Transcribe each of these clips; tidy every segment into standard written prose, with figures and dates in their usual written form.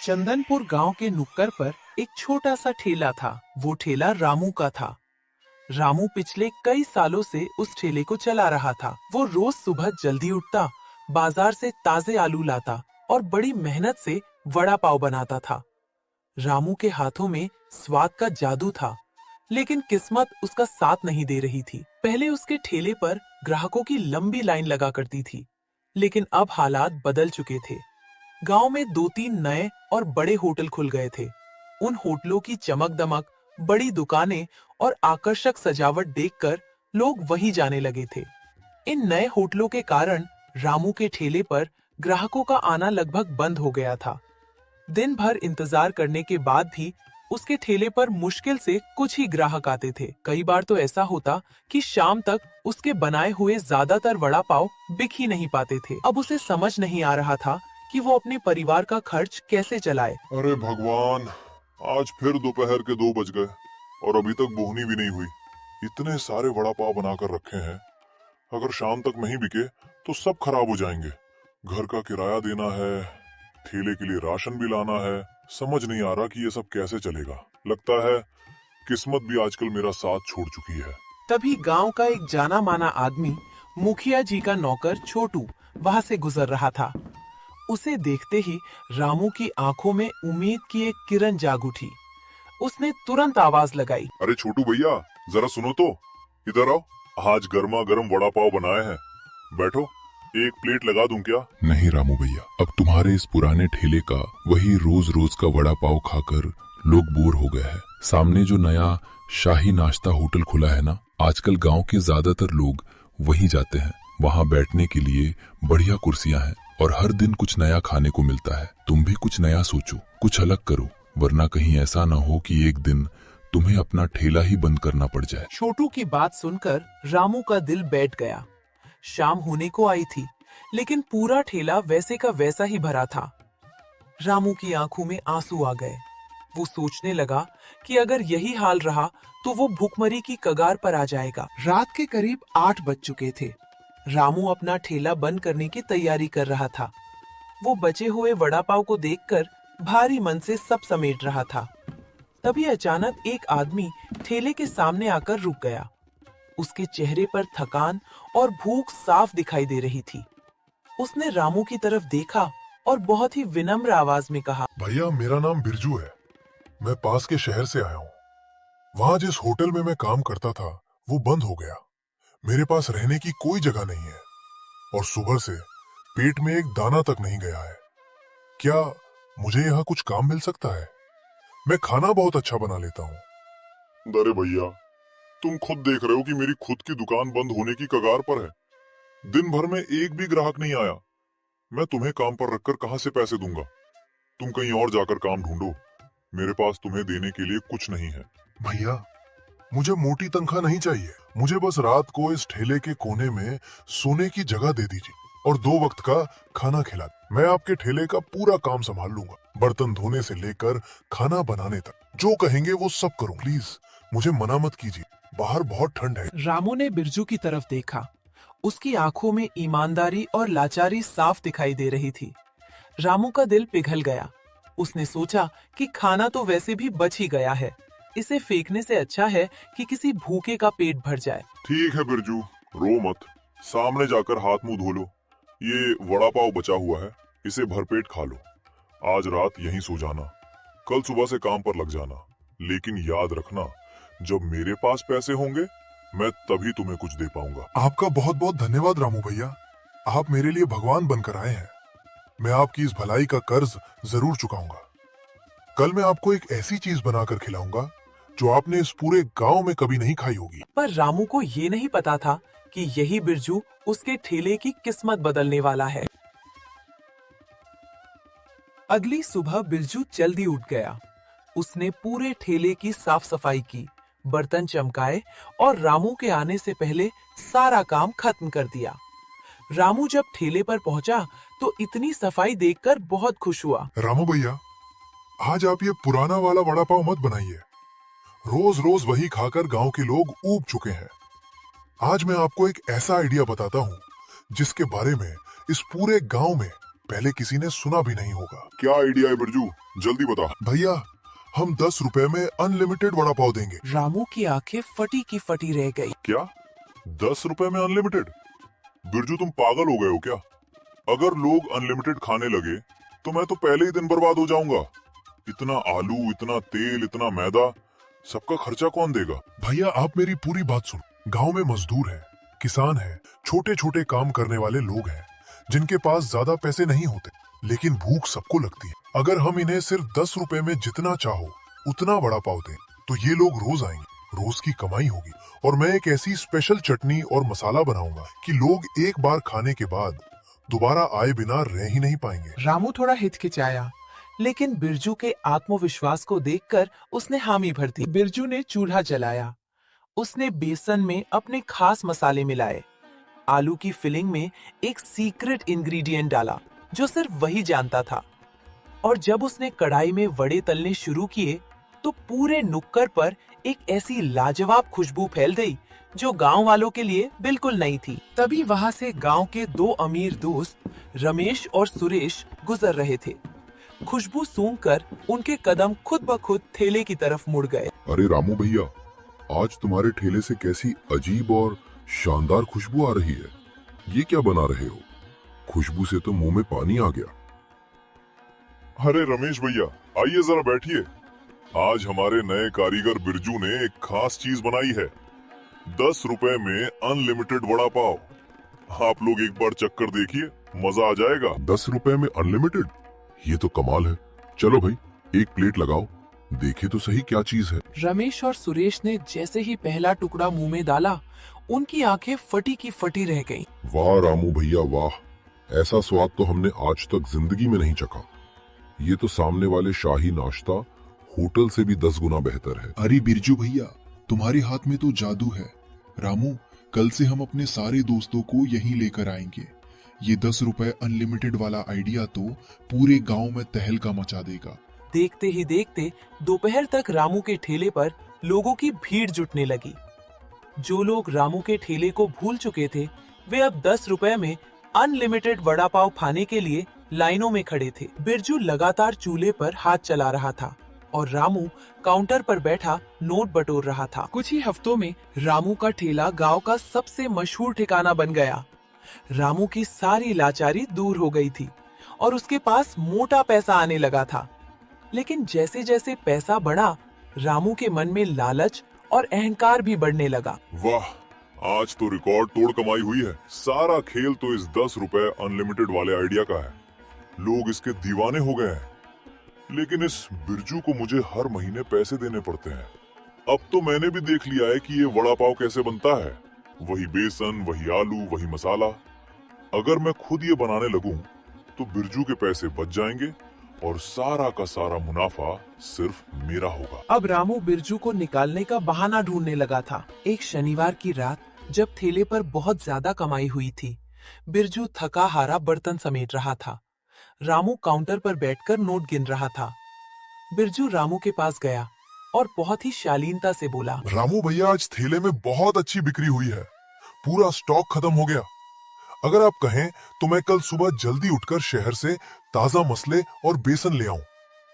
चंदनपुर गांव के नुक्कड़ पर एक छोटा सा ठेला था। वो ठेला रामू का था। रामू पिछले कई सालों से उस ठेले को चला रहा था। वो रोज सुबह जल्दी उठता, बाजार से ताजे आलू लाता और बड़ी मेहनत से वड़ा पाव बनाता था। रामू के हाथों में स्वाद का जादू था, लेकिन किस्मत उसका साथ नहीं दे रही थी। पहले उसके ठेले पर ग्राहकों की लंबी लाइन लगा करती थी, लेकिन अब हालात बदल चुके थे। गांव में 2-3 नए और बड़े होटल खुल गए थे। उन होटलों की चमक दमक, बड़ी दुकानें और आकर्षक सजावट देखकर लोग वहीं जाने लगे थे। इन नए होटलों के कारण रामू के ठेले पर ग्राहकों का आना लगभग बंद हो गया था। दिन भर इंतजार करने के बाद भी उसके ठेले पर मुश्किल से कुछ ही ग्राहक आते थे। कई बार तो ऐसा होता कि शाम तक उसके बनाए हुए ज्यादातर वड़ा पाव बिक ही नहीं पाते थे। अब उसे समझ नहीं आ रहा था कि वो अपने परिवार का खर्च कैसे चलाए। अरे भगवान, आज फिर दोपहर के 2 बज गए और अभी तक बोहनी भी नहीं हुई। इतने सारे वड़ा पाव बनाकर रखे हैं, अगर शाम तक नहीं बिके तो सब खराब हो जाएंगे। घर का किराया देना है, ठेले के लिए राशन भी लाना है। समझ नहीं आ रहा कि ये सब कैसे चलेगा। लगता है किस्मत भी आजकल मेरा साथ छोड़ चुकी है। तभी गांव का एक जाना माना आदमी, मुखिया जी का नौकर छोटू, वहां से गुजर रहा था। उसे देखते ही रामू की आंखों में उम्मीद की एक किरण जाग उठी। उसने तुरंत आवाज लगाई, अरे छोटू भैया, जरा सुनो तो, इधर आओ। आज गर्मा गर्म वड़ा पाव बनाए हैं, बैठो, एक प्लेट लगा दूं क्या? नहीं रामू भैया, अब तुम्हारे इस पुराने ठेले का वही रोज रोज का वड़ा पाव खाकर लोग बोर हो गए हैं। सामने जो नया शाही नाश्ता होटल खुला है ना, आजकल गांव के ज्यादातर लोग वहीं जाते हैं। वहां बैठने के लिए बढ़िया कुर्सियां हैं और हर दिन कुछ नया खाने को मिलता है। तुम भी कुछ नया सोचो, कुछ अलग करो, वरना कहीं ऐसा न हो कि एक दिन तुम्हें अपना ठेला ही बंद करना पड़ जाए। छोटू की बात सुनकर रामू का दिल बैठ गया। शाम होने को आई थी, लेकिन पूरा ठेला वैसे का वैसा ही भरा था। रामू की आंखों में आंसू आ गए। वो सोचने लगा कि अगर यही हाल रहा तो वो भूखमरी की कगार पर आ जाएगा। रात के करीब 8 बज चुके थे। रामू अपना ठेला बंद करने की तैयारी कर रहा था। वो बचे हुए वड़ा पाव को देखकर भारी मन से सब समेट रहा था। तभी अचानक एक आदमी ठेले के सामने आकर रुक गया। उसके चेहरे पर थकान और भूख साफ दिखाई दे रही थी। उसने रामू की तरफ देखा और बहुत ही विनम्र आवाज में कहा, भैया, मेरा नाम बिरजू है, मैं पास के शहर से आया हूँ। वहाँ जिस होटल में मैं काम करता था वो बंद हो गया। मेरे पास रहने की कोई जगह नहीं है और सुबह से पेट में एक दाना तक नहीं गया है। क्या मुझे यहाँ कुछ काम मिल सकता है? मैं खाना बहुत अच्छा बना लेता हूँ। अरे भैया, तुम खुद देख रहे हो कि मेरी खुद की दुकान बंद होने की कगार पर है। दिन भर में एक भी ग्राहक नहीं आया। मैं तुम्हें काम पर रखकर कहाँ से पैसे दूंगा? तुम कहीं और जाकर काम ढूंढो, मेरे पास तुम्हें देने के लिए कुछ नहीं है। भैया, मुझे मोटी तनख्वाह नहीं चाहिए। मुझे बस रात को इस ठेले के कोने में सोने की जगह दे दीजिए और 2 वक्त का खाना खिला। मैं आपके ठेले का पूरा काम संभाल लूंगा, बर्तन धोने से लेकर खाना बनाने तक। जो कहेंगे वो सब करूं। प्लीज मुझे मना मत कीजिए, बाहर बहुत ठंड है। रामू ने बिरजू की तरफ देखा। उसकी आंखों में ईमानदारी और लाचारी साफ दिखाई दे रही थी। रामू का दिल पिघल गया। उसने सोचा कि खाना तो वैसे भी बच ही गया है, इसे फेंकने से अच्छा है कि किसी भूखे का पेट भर जाए। ठीक है बिरजू, रो मत, सामने जाकर हाथ मुंह धो लो। ये वड़ा पाव बचा हुआ है, इसे भरपेट खा लो। आज रात यहीं सो जाना, कल सुबह से काम पर लग जाना। लेकिन याद रखना, जब मेरे पास पैसे होंगे मैं तभी तुम्हें कुछ दे पाऊंगा। आपका बहुत बहुत धन्यवाद रामू भैया, आप मेरे लिए भगवान बनकर आए हैं। मैं आपकी इस भलाई का कर्ज जरूर चुकाऊंगा। कल मैं आपको एक ऐसी चीज बनाकर खिलाऊंगा जो आपने इस पूरे गांव में कभी नहीं खाई होगी। पर रामू को ये नहीं पता था कि यही बिरजू उसके ठेले की किस्मत बदलने वाला है। अगली सुबह बिरजू जल्दी उठ गया। उसने पूरे ठेले की साफ सफाई की, बर्तन चमकाए और रामू के आने से पहले सारा काम खत्म कर दिया। रामू जब ठेले पर पहुंचा तो इतनी सफाई देखकर बहुत खुश हुआ। रामू भैया, आज आप ये पुराना वाला वड़ा पाव मत बनाइए। रोज रोज वही खाकर गांव के लोग ऊब चुके हैं। आज मैं आपको एक ऐसा आइडिया बताता हूँ जिसके बारे में इस पूरे गांव में पहले किसी ने सुना भी नहीं होगा। क्या आइडिया है बिरजू, जल्दी बता। भैया, हम 10 रुपए में अनलिमिटेड वड़ा पाव देंगे। रामू की आंखें फटी की फटी रह गई। क्या 10 रुपए में अनलिमिटेड? बिरजू तुम पागल हो गए हो क्या? अगर लोग अनलिमिटेड खाने लगे तो मैं तो पहले ही दिन बर्बाद हो जाऊंगा। इतना आलू, इतना तेल, इतना मैदा, सबका खर्चा कौन देगा? भैया, आप मेरी पूरी बात सुनो। गांव में मजदूर है, किसान है, छोटे छोटे काम करने वाले लोग हैं जिनके पास ज्यादा पैसे नहीं होते, लेकिन भूख सबको लगती है। अगर हम इन्हें सिर्फ 10 रुपए में जितना चाहो उतना वड़ा पाव दें तो ये लोग रोज आएंगे, रोज की कमाई होगी। और मैं एक ऐसी स्पेशल चटनी और मसाला बनाऊंगा कि लोग एक बार खाने के बाद दोबारा आए बिना रह ही नहीं पाएंगे। रामू थोड़ा हिचकिचाया, लेकिन बिरजू के आत्मविश्वास को देखकर उसने हामी भर दी। बिरजू ने चूल्हा जलाया। उसने बेसन में अपने खास मसाले मिलाए, आलू की फिलिंग में एक सीक्रेट इंग्रेडिएंट डाला जो सिर्फ वही जानता था। और जब उसने कढ़ाई में वड़े तलने शुरू किए तो पूरे नुक्कड़ पर एक ऐसी लाजवाब खुशबू फैल गई जो गांव वालों के लिए बिल्कुल नई थी। तभी वहां से गांव के 2 अमीर दोस्त रमेश और सुरेश गुजर रहे थे। खुशबू सूंघकर उनके कदम खुद ब खुद ठेले की तरफ मुड़ गए। अरे रामू भैया, आज तुम्हारे ठेले से कैसी अजीब और शानदार खुशबू आ रही है। ये क्या बना रहे हो? खुशबू से तो मुंह में पानी आ गया। अरे रमेश भैया, आइए जरा बैठिए। आज हमारे नए कारीगर बिरजू ने एक खास चीज बनाई है, 10 रुपए में अनलिमिटेड वड़ा पाव। आप लोग एक बार चक्कर देखिए, मजा आ जाएगा। 10 रुपए में अनलिमिटेड? ये तो कमाल है। चलो भाई, एक प्लेट लगाओ, देखे तो सही क्या चीज है। रमेश और सुरेश ने जैसे ही पहला टुकड़ा मुंह में डाला, उनकी आंखें फटी की फटी रह गईं। वाह रामू भैया वाह, ऐसा स्वाद तो हमने आज तक जिंदगी में नहीं चखा। ये तो सामने वाले शाही नाश्ता होटल से भी 10 गुना बेहतर है। अरे बिरजू भैया, तुम्हारे हाथ में तो जादू है। रामू, कल से हम अपने सारे दोस्तों को यहीं लेकर आएंगे। ये 10 रुपए अनलिमिटेड वाला आइडिया तो पूरे गांव में तहलका मचा देगा। देखते ही देखते दोपहर तक रामू के ठेले पर लोगों की भीड़ जुटने लगी। जो लोग रामू के ठेले को भूल चुके थे, वे अब 10 रुपए में अनलिमिटेड वड़ा पाव खाने के लिए लाइनों में खड़े थे। बिरजू लगातार चूल्हे पर हाथ चला रहा था और रामू काउंटर पर बैठा नोट बटोर रहा था। कुछ ही हफ्तों में रामू का ठेला गांव का सबसे मशहूर ठिकाना बन गया। रामू की सारी लाचारी दूर हो गई थी और उसके पास मोटा पैसा आने लगा था। लेकिन जैसे जैसे पैसा बढ़ा, रामू के मन में लालच और अहंकार भी बढ़ने लगा। वाह, आज तो रिकॉर्ड तोड़ कमाई हुई है। सारा खेल तो इस 10 रुपए अनलिमिटेड वाले आइडिया का है। लोग इसके दीवाने हो गए हैं। लेकिन इस बिरजू को मुझे हर महीने पैसे देने पड़ते हैं। अब तो मैंने भी देख लिया है कि ये वड़ा पाव कैसे बनता है। वही बेसन, वही आलू, वही मसाला। अगर मैं खुद ये बनाने लगूं तो बिरजू के पैसे बच जाएंगे और सारा का सारा मुनाफा सिर्फ मेरा होगा। अब रामू बिरजू को निकालने का बहाना ढूंढने लगा था। एक शनिवार की रात जब ठेले पर बहुत ज्यादा कमाई हुई थी, बिरजू थका हारा बर्तन समेट रहा था। रामू काउंटर पर बैठकर नोट गिन रहा था। बिरजू रामू के पास गया और बहुत ही शालीनता से बोला, रामू भैया, आज ठेले में बहुत अच्छी बिक्री हुई है। पूरा स्टॉक खत्म हो गया। अगर आप कहें तो मैं कल सुबह जल्दी उठकर शहर से ताजा मसले और बेसन ले आऊं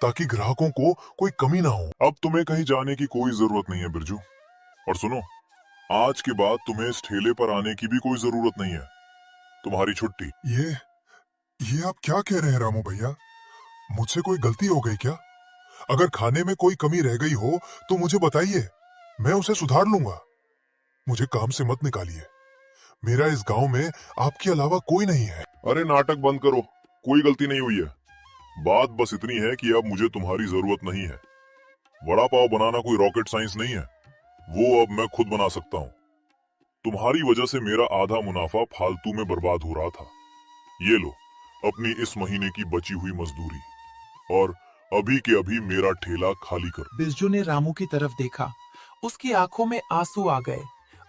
ताकि ग्राहकों को कोई कमी ना हो। अब तुम्हें कहीं जाने की कोई जरूरत नहीं है बिरजू। और सुनो, आज के बाद तुम्हें इस ठेले पर आने की भी कोई जरूरत नहीं है। तुम्हारी छुट्टी। ये आप क्या कह रहे हैं रामू भैया? मुझसे कोई गलती हो गई क्या? अगर खाने में कोई कमी रह गई हो तो मुझे बताइए, मैं उसे सुधार लूंगा। मुझे काम से मत निकालिए। मेरा इस गांव में आपके अलावा कोई नहीं है। अरे नाटक बंद करो, कोई गलती नहीं हुई है। बात बस इतनी है कि अब मुझे तुम्हारी जरूरत नहीं है। वड़ा पाव बनाना कोई रॉकेट साइंस नहीं है, वो अब मैं खुद बना सकता हूँ। तुम्हारी वजह से मेरा आधा मुनाफा फालतू में बर्बाद हो रहा था। ये लो अपनी इस महीने की बची हुई मजदूरी, और अभी के अभी मेरा ठेला खाली कर। बिरजू ने रामू की तरफ देखा। उसकी आंखों में आंसू आ गए।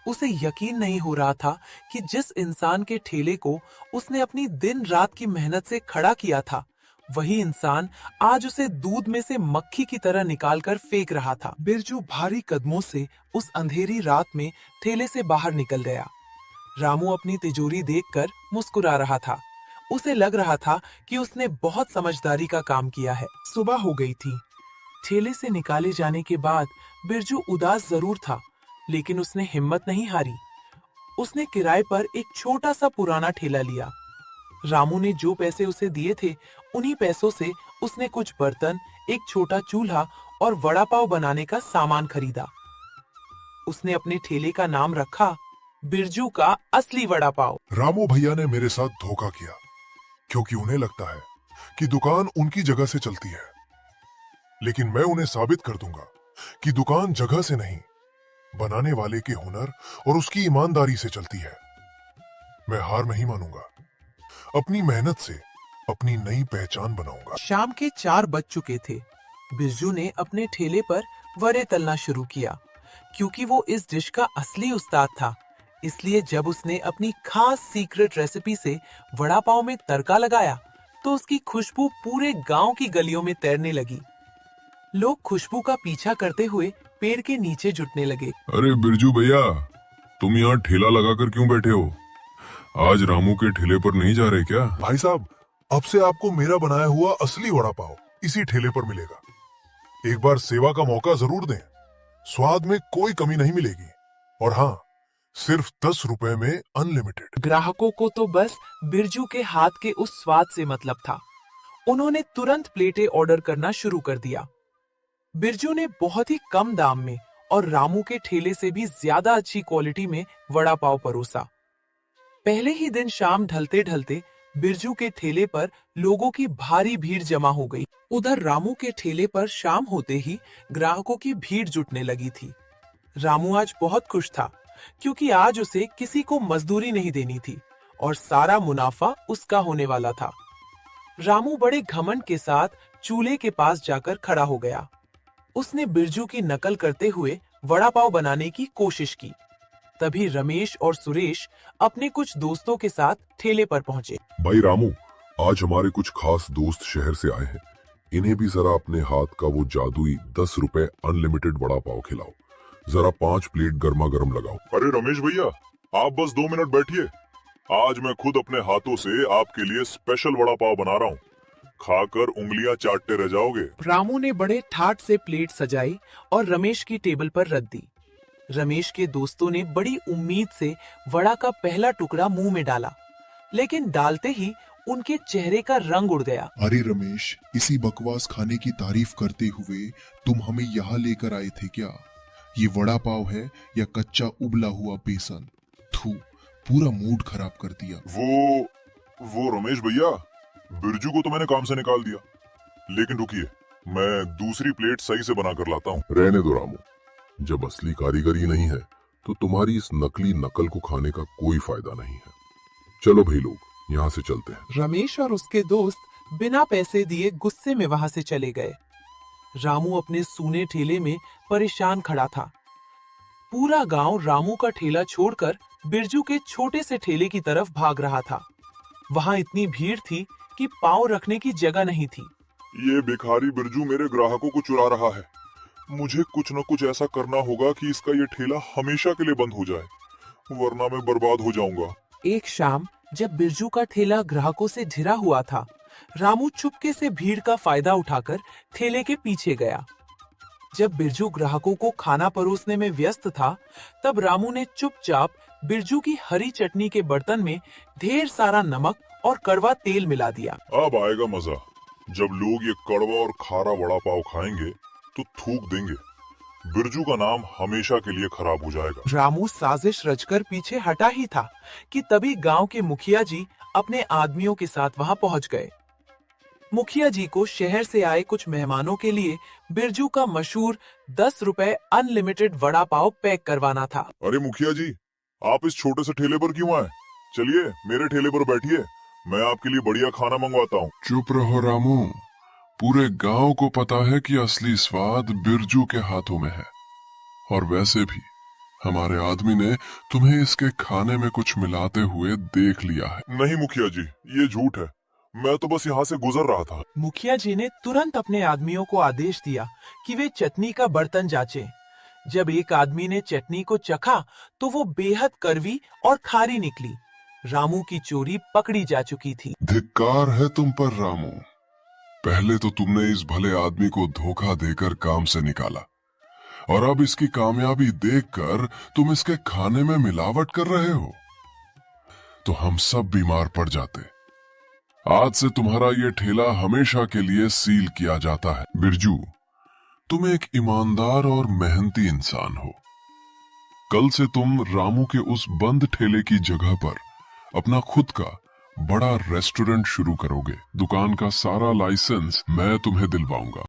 उसे यकीन नहीं हो रहा था कि जिस इंसान के ठेले को उसने अपनी दिन रात की मेहनत से खड़ा किया था, वही इंसान आज उसे दूध में से मक्खी की तरह निकालकर फेंक रहा था। बिरजू भारी कदमों से उस अंधेरी रात में ठेले से बाहर निकल गया। रामू अपनी तिजोरी देखकर मुस्कुरा रहा था। उसे लग रहा था कि उसने बहुत समझदारी का काम किया है। सुबह हो गई थी। ठेले से निकाले जाने के बाद बिरजू उदास जरूर था, लेकिन उसने हिम्मत नहीं हारी। उसने किराए पर एक छोटा सा पुराना ठेला लिया। रामू ने जो पैसे उसे दिए थे, उन्हीं पैसों से उसने कुछ बर्तन, एक छोटा चूल्हा और वड़ा पाव बनाने का सामान खरीदा। उसने अपने ठेले का नाम रखा बिरजू का असली वड़ा पाव। रामू भैया ने मेरे साथ धोखा किया, क्योंकि उन्हें लगता है कि दुकान उनकी जगह से चलती है। लेकिन मैं उन्हें साबित कर दूंगा कि दुकान जगह से नहीं, बनाने वाले के हुनर और उसकी ईमानदारी से चलती है। मैं हार नहीं मानूंगा। अपनी मेहनत से अपनी नई पहचान बनाऊंगा। शाम के 4 बज चुके थे। बिरजू ने अपने ठेले पर वड़े तलना शुरू किया, क्योंकि वो इस डिश का असली उस्ताद था। इसलिए जब उसने अपनी खास सीक्रेट रेसिपी से वड़ा पाव में तड़का लगाया, तो उसकी खुशबू पूरे गांव की गलियों में तैरने लगी। लोग खुशबू का पीछा करते हुए पेड़ के नीचे जुटने लगे। अरे बिरजू भैया, तुम यहाँ ठेला लगाकर क्यों बैठे हो? आज रामू के ठेले पर नहीं जा रहे क्या? भाई साहब, अब से आपको मेरा बनाया हुआ असली वड़ा पाव इसी ठेले पर मिलेगा। एक बार सेवा का मौका जरूर दें। स्वाद में कोई कमी नहीं मिलेगी। और हाँ, सिर्फ 10 रुपए में अनलिमिटेड। ग्राहकों को तो बस बिरजू के हाथ के उस स्वाद से मतलब था। उन्होंने तुरंत प्लेटें ऑर्डर करना शुरू कर दिया। बिरजू ने बहुत ही कम दाम में और रामू के ठेले से भी ज्यादा अच्छी क्वालिटी में वड़ा पाव परोसा। पहले ही दिन शाम ढलते ढलते बिरजू के ठेले पर लोगों की भारी भीड़ जमा हो गई। उधर रामू के ठेले पर शाम होते ही ग्राहकों की भीड़ जुटने लगी थी। रामू आज बहुत खुश था, क्योंकि आज उसे किसी को मजदूरी नहीं देनी थी और सारा मुनाफा उसका होने वाला था। रामू बड़े घमंड के साथ चूल्हे के पास जाकर खड़ा हो गया। उसने बिरजू की नकल करते हुए वड़ा पाव बनाने की कोशिश की। तभी रमेश और सुरेश अपने कुछ दोस्तों के साथ ठेले पर पहुंचे। भाई रामू, आज हमारे कुछ खास दोस्त शहर से आए हैं। इन्हें भी जरा अपने हाथ का वो जादुई 10 रुपए अनलिमिटेड वड़ा पाव खिलाओ। जरा 5 प्लेट गर्मा गर्म लगाओ। अरे रमेश भैया, आप बस 2 मिनट बैठिए। आज मैं खुद अपने हाथों से आपके लिए स्पेशल वड़ा पाव बना रहा हूँ। खाकर उंगलियां चाटते रह जाओगे। रामू ने बड़े ठाट से प्लेट सजाई और रमेश की टेबल पर रख दी। रमेश के दोस्तों ने बड़ी उम्मीद से वड़ा का पहला टुकड़ा मुंह में डाला, लेकिन डालते ही उनके चेहरे का रंग उड़ गया। अरे रमेश, इसी बकवास खाने की तारीफ करते हुए तुम हमें यहाँ लेकर आए थे क्या? ये वड़ा पाव है या कच्चा उबला हुआ बेसन? थू, पूरा मूड खराब कर दिया। वो रमेश भैया, बिरजू को तो मैंने काम से निकाल दिया। लेकिन रुकिए, मैं दूसरी प्लेट सही से बना कर लाता हूँ। रहने दो रामू, जब असली कारीगरी नहीं है तो तुम्हारी इस नकली नकल को खाने का कोई फायदा नहीं है। चलो भाई लोग, यहाँ से चलते हैं। रमेश और उसके दोस्त बिना पैसे दिए गुस्से में वहां से चले गए। रामू अपने सूने ठेले में परेशान खड़ा था। पूरा गांव रामू का ठेला छोड़कर बिरजू के छोटे से ठेले की तरफ भाग रहा था। वहां इतनी भीड़ थी कि पांव रखने की जगह नहीं थी। ये भिखारी बिरजू मेरे ग्राहकों को चुरा रहा है। मुझे कुछ न कुछ ऐसा करना होगा कि इसका ये ठेला हमेशा के लिए बंद हो जाए, वरना मैं बर्बाद हो जाऊंगा। एक शाम जब बिरजू का ठेला ग्राहकों से घिरा हुआ था, रामू चुपके से भीड़ का फायदा उठाकर ठेले के पीछे गया। जब बिरजू ग्राहकों को खाना परोसने में व्यस्त था, तब रामू ने चुपचाप बिरजू की हरी चटनी के बर्तन में ढेर सारा नमक और कड़वा तेल मिला दिया। अब आएगा मजा, जब लोग ये कड़वा और खारा वड़ा पाव खाएंगे तो थूक देंगे। बिरजू का नाम हमेशा के लिए खराब हो जाएगा। रामू साजिश रचकर पीछे हटा ही था कि तभी गांव के मुखिया जी अपने आदमियों के साथ वहां पहुंच गए। मुखिया जी को शहर से आए कुछ मेहमानों के लिए बिरजू का मशहूर 10 रुपए अनलिमिटेड वड़ा पाव पैक करवाना था। अरे मुखिया जी, आप इस छोटे से ठेले पर क्यों आए? चलिए मेरे ठेले पर बैठिए, मैं आपके लिए बढ़िया खाना मंगवाता हूँ। चुप रहो रामू, पूरे गांव को पता है कि असली स्वाद बिरजू के हाथों में है। और वैसे भी हमारे आदमी ने तुम्हें इसके खाने में कुछ मिलाते हुए देख लिया है। नहीं मुखिया जी, ये झूठ है। मैं तो बस यहाँ से गुजर रहा था। मुखिया जी ने तुरंत अपने आदमियों को आदेश दिया कि वे चटनी का बर्तन जांचें। जब एक आदमी ने चटनी को चखा तो वो बेहद कड़वी और खारी निकली। रामू की चोरी पकड़ी जा चुकी थी। धिक्कार है तुम पर रामू। पहले तो तुमने इस भले आदमी को धोखा देकर काम से निकाला और अब इसकी कामयाबी देखकर तुम इसके खाने में मिलावट कर रहे हो, तो हम सब बीमार पड़ जाते। आज से तुम्हारा ये ठेला हमेशा के लिए सील किया जाता है। बिरजू, तुम एक ईमानदार और मेहनती इंसान हो। कल से तुम रामू के उस बंद ठेले की जगह पर अपना खुद का बड़ा रेस्टोरेंट शुरू करोगे। दुकान का सारा लाइसेंस मैं तुम्हें दिलवाऊंगा।